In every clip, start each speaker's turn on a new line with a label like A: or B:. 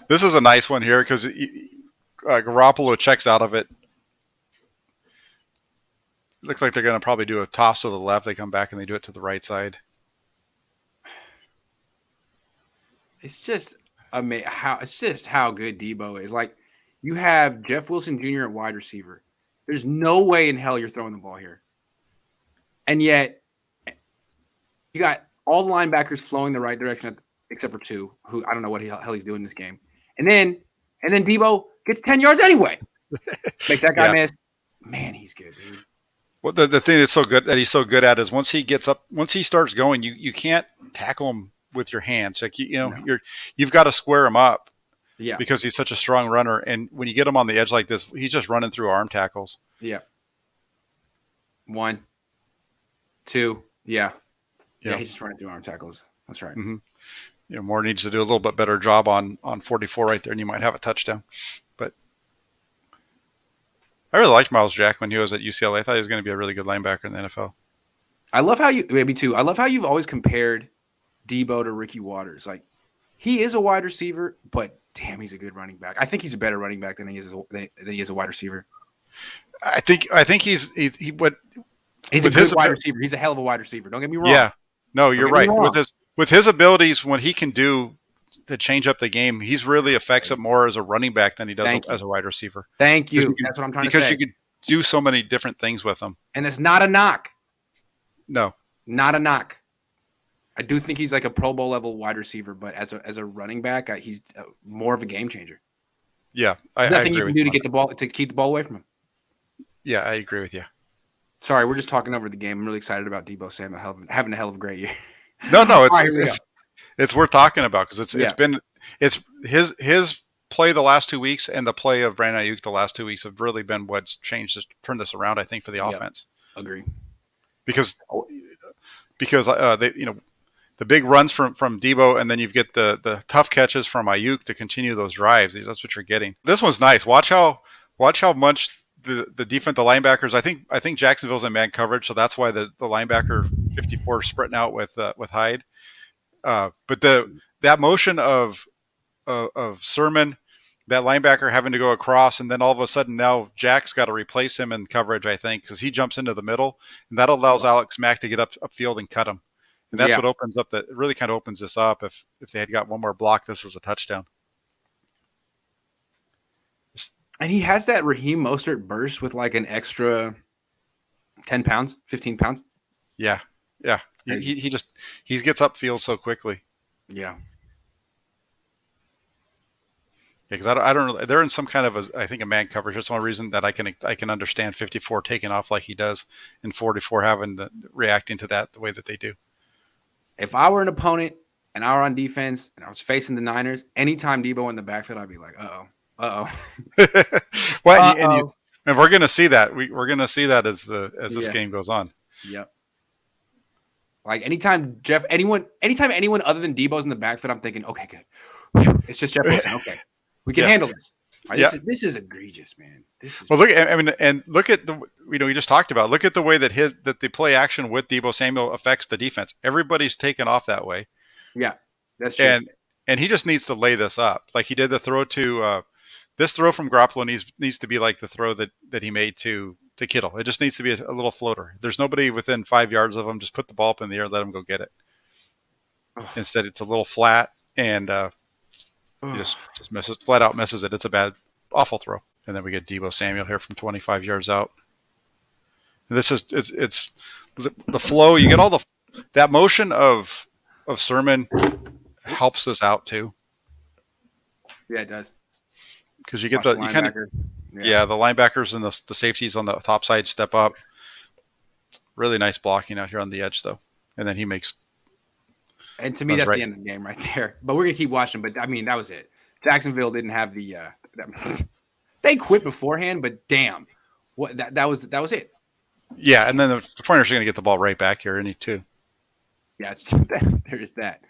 A: This is a nice one here because Garoppolo checks out of it. Looks like they're going to probably do a toss to the left. They come back and they do it to the right side.
B: It's just how good Deebo is. Like, you have Jeff Wilson Jr. at wide receiver. There's no way in hell you're throwing the ball here. And yet, you got all the linebackers flowing the right direction, except for two, who I don't know what the hell he's doing in this game. And then Deebo gets 10 yards anyway. Makes that guy miss. Man, he's good, dude.
A: Well, the thing that's so good that he's so good at is once he starts going, you can't tackle him with your hands. Like you've got to square him up. Yeah. Because he's such a strong runner, and when you get him on the edge like this, he's just running through arm tackles.
B: Yeah. 1, 2, yeah, he's just running through arm tackles. That's right.
A: Mm-hmm. Moore needs to do a little bit better job on 44 right there, and you might have a touchdown. But I really liked Miles Jack when he was at UCLA. I thought he was going to be a really good linebacker in the NFL.
B: I love how I love how you've always compared Deebo to Ricky Waters. Like, he is a wide receiver, but damn, he's a good running back. I think he's a better running back than he is a wide receiver.
A: I think he's a good
B: wide receiver. He's a hell of a wide receiver. Don't get me wrong.
A: Yeah, no, you're right. With his abilities, when he can do to change up the game, he's really affects it more as a running back than he does as a wide receiver.
B: Thank you. That's what I'm trying to say.
A: Because you could do so many different things with him.
B: And it's not a knock.
A: No,
B: not a knock. I do think he's like a Pro Bowl level wide receiver, but as a running back, he's more of a game changer.
A: Yeah,
B: nothing you can do to get the ball to keep the ball away from him.
A: Yeah, I agree with you.
B: Sorry, we're just talking over the game. I'm really excited about Deebo Samuel having a hell of a great year.
A: No, it's worth talking about because it's his play the last 2 weeks and the play of Brandon Ayuk the last 2 weeks have really been what's turned this around. I think for the offense.
B: Agree.
A: Because they the big runs from Deebo, and then you get the tough catches from Ayuk to continue those drives. That's what you're getting. This one's nice. Watch how much the linebackers. I think Jacksonville's in man coverage, so that's why the linebacker 54 is sprinting out with Hyde. But that motion of Sermon, that linebacker having to go across, and then all of a sudden now Jack's got to replace him in coverage. I think because he jumps into the middle, and that allows Alex Mack to get upfield and cut him. And that's what opens up it really kind of opens this up. If they had got one more block, this is a touchdown.
B: And he has that Raheem Mostert burst with like an extra 10 pounds, 15 pounds.
A: Yeah. Yeah. He gets upfield so quickly.
B: Yeah.
A: Yeah, because I don't really, they're in some kind of a man coverage. That's the only reason that I can understand 54 taking off like he does and 44 reacting to that the way that they do.
B: If I were an opponent and I were on defense and I was facing the Niners, anytime Deebo in the backfield, I'd be like, uh-oh.
A: Well, and we're going to see that. We're going to see that as this game goes on.
B: Yep. Like anytime anyone other than Deebo's in the backfield, I'm thinking, okay, good. It's just Jeff Wilson. Okay. We can handle this. This is egregious, man.
A: Look at we just talked about. Look at the way that the play action with Deebo Samuel affects the defense. Everybody's taken off that way.
B: Yeah, that's true.
A: And he just needs to lay this up, like he did the throw to this throw from Garoppolo needs to be like the throw that he made to Kittle. It just needs to be a little floater. There's nobody within 5 yards of him. Just put the ball up in the air, let him go get it. Instead, it's a little flat and. He just flat out misses it. It's a bad, awful throw. And then we get Deebo Samuel here from 25 yards out. And this is it's the flow. You get all that motion of Sermon helps us out too.
B: Yeah, it does.
A: Because you get the linebackers and the safeties on the top side step up. Really nice blocking out here on the edge though, and then he makes.
B: And to me, that's the end of the game right there. But we're going to keep watching. But, I mean, that was it. Jacksonville didn't have the they quit beforehand, but damn. That was it.
A: Yeah, and then the 49ers are going to get the ball right back here, too.
B: Yeah, there is that.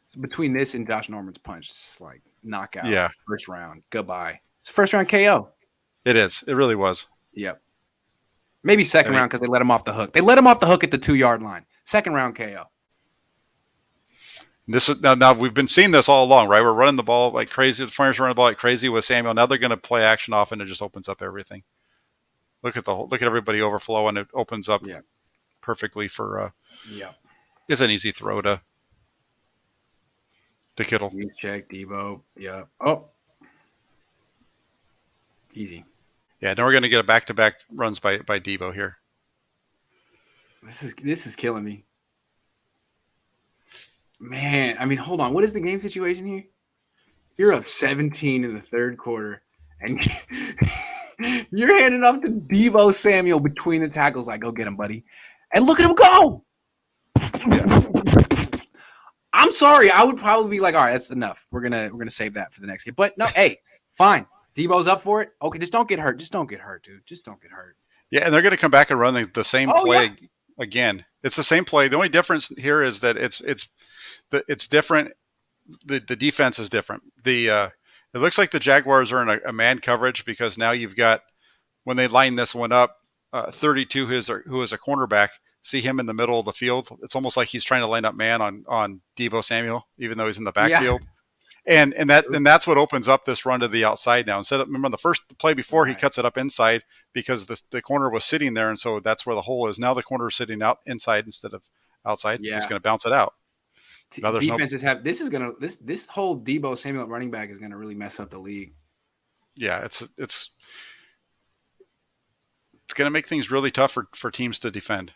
B: So between this and Josh Norman's punch, it's like knockout.
A: Yeah.
B: First round. Goodbye. It's a first-round KO.
A: It is. It really was.
B: Yep. Maybe second round because they let him off the hook. They let him off the hook at the 2-yard line. Second round KO.
A: This is now we've been seeing this all along, right? We're running the ball like crazy. The 49ers are running the ball like crazy with Samuel. Now they're going to play action off, and it just opens up everything. Look at everybody overflow, and it opens up
B: Yeah.
A: perfectly for.
B: Yeah.
A: It's an easy throw to Kittle.
B: You check Deebo. Yeah. Oh, easy.
A: Yeah, now we're going to get a back-to-back runs by Deebo here.
B: This is killing me. Man, I mean, hold on. What is the game situation here? You're up 17 in the third quarter, and you're handing off to Deebo Samuel between the tackles. Like, go get him, buddy. And look at him go. I'm sorry. I would probably be like, all right, that's enough. We're gonna save that for the next game. But no, hey, fine. Deebo's up for it. Okay, just don't get hurt. Just don't get hurt, dude. Just don't get hurt.
A: Yeah, and they're going to come back and run the same
B: Oh yeah.
A: play again. It's the same play. The only difference here is that it's different. The defense is different. It looks like the Jaguars are in a man coverage because now you've got when they line this one up, 32 who is a cornerback. See him in the middle of the field. It's almost like he's trying to line up man on Deebo Samuel, even though he's in the
B: Yeah.
A: backfield. And that's what opens up this run to the outside now. Instead of remember on the first play before he
B: Right.
A: cuts it up inside because the corner was sitting there, and so that's where the hole is. Now the corner is sitting out inside instead of outside. He's
B: Yeah.
A: going to bounce it out. Now there's no
B: Defenses have this whole Deebo Samuel at running back is gonna really mess up the league.
A: yeah. It's going to make things really tough for teams to defend.